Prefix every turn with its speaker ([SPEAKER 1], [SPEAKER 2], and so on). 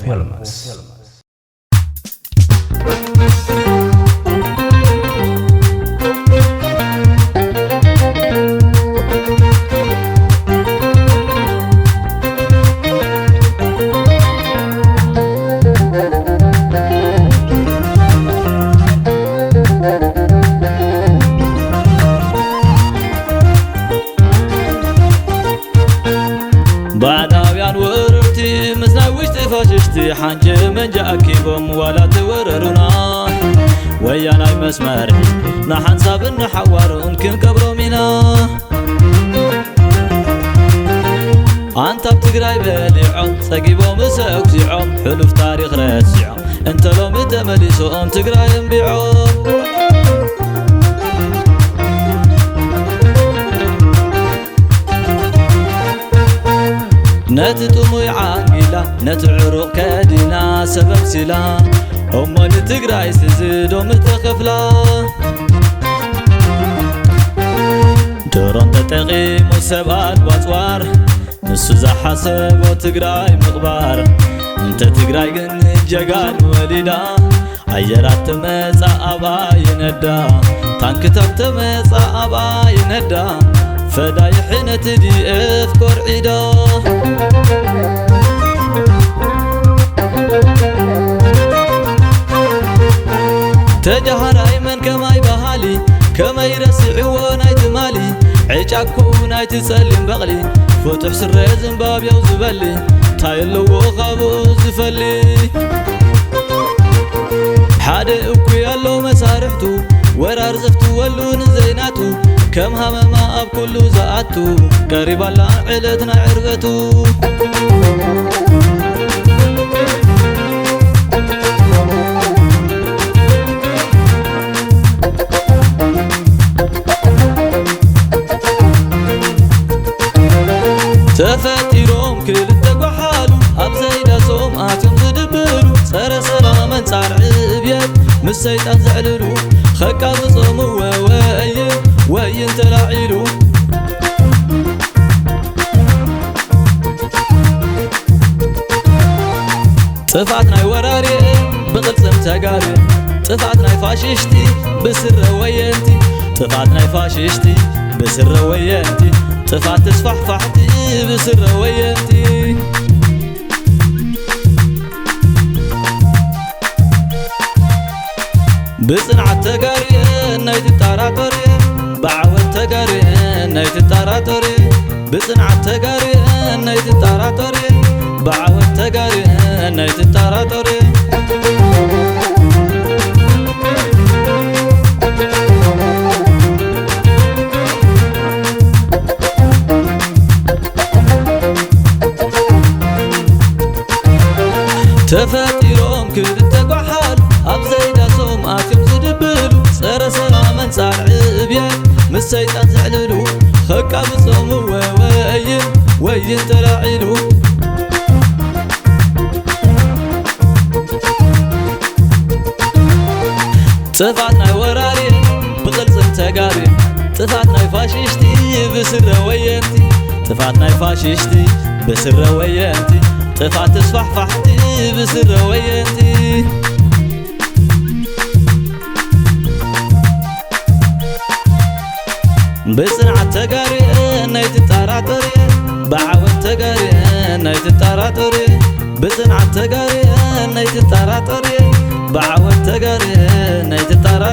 [SPEAKER 1] فيلمز.
[SPEAKER 2] بعداويان وررتي مزناوش تفاششتي حنج من جاكيبهم ولا توررونا ويانا مسمار نحن صابن حوار كن كبرو مينا انت بتقراي بليعم سقيبو مساوك زيعم حلف تاريخ راسيعم انت لو متمليسوهم تقراي انبيعم نتطمو يعاقلا نتعرق كادنا سبب سلا أما نتقرأي سزيدو متخفلا درون تتقيم وسبال باتوار نسو زحاسب وتقرأي مقبار انت تقرأي قن الجقال وليدا عيرات تميسا أبا يندا تانكتب تميسا أبا يندا فداي حين تدي افكر عيدا تجهر ايمن كما يبهالي كما يرسع ونايت مالي عيشاكو نايت تسلم بغلي فتح سر زنباب يوزبلي تايلو وخابو زفلي حادي اكو يالو مسارحتو ورار زفتو ولون زيناتو كم همما اب كلو زاتو قريب الله علتنا عرفتو تفتيروم كل التقوحالو اب زيدا صوم اتم زدبلو صار سلام صار عبيد مسيطان زعللو خكا بصومو وين تلاعيلو طفعتنا وراري بقلصم تقاري طفعتنا فاششتي بسر وينتي طفعتنا فاششتي بسر وينتي طفعت تسفحفحتي بسر وينتي بصنعة تقاري نايت التاراتوري بعوة تقاري نايت التاراتوري بصنعة تقاري نايت التاراتوري بعوة تقاري نايت التاراتوري تفتيروم كل التقوحال اب زيدا صوم اتم زدبلو صار سلام صار عبيد مسيطان زعللو خكا بصومو وين تلاعيلو طفعتنا وراري بقلصم تقاري طفعتنا فاششتي بسر وينتي طفعتنا فاششتي بسر وينتي طفعت تسفحفحتي بسر وينتي بصنعة تقاري نايت التاراتوري بعوة تقاري نايت التاراتوري بصنعة تقاري نايت التاراتوري بعوة تقاري نايت التاراتوري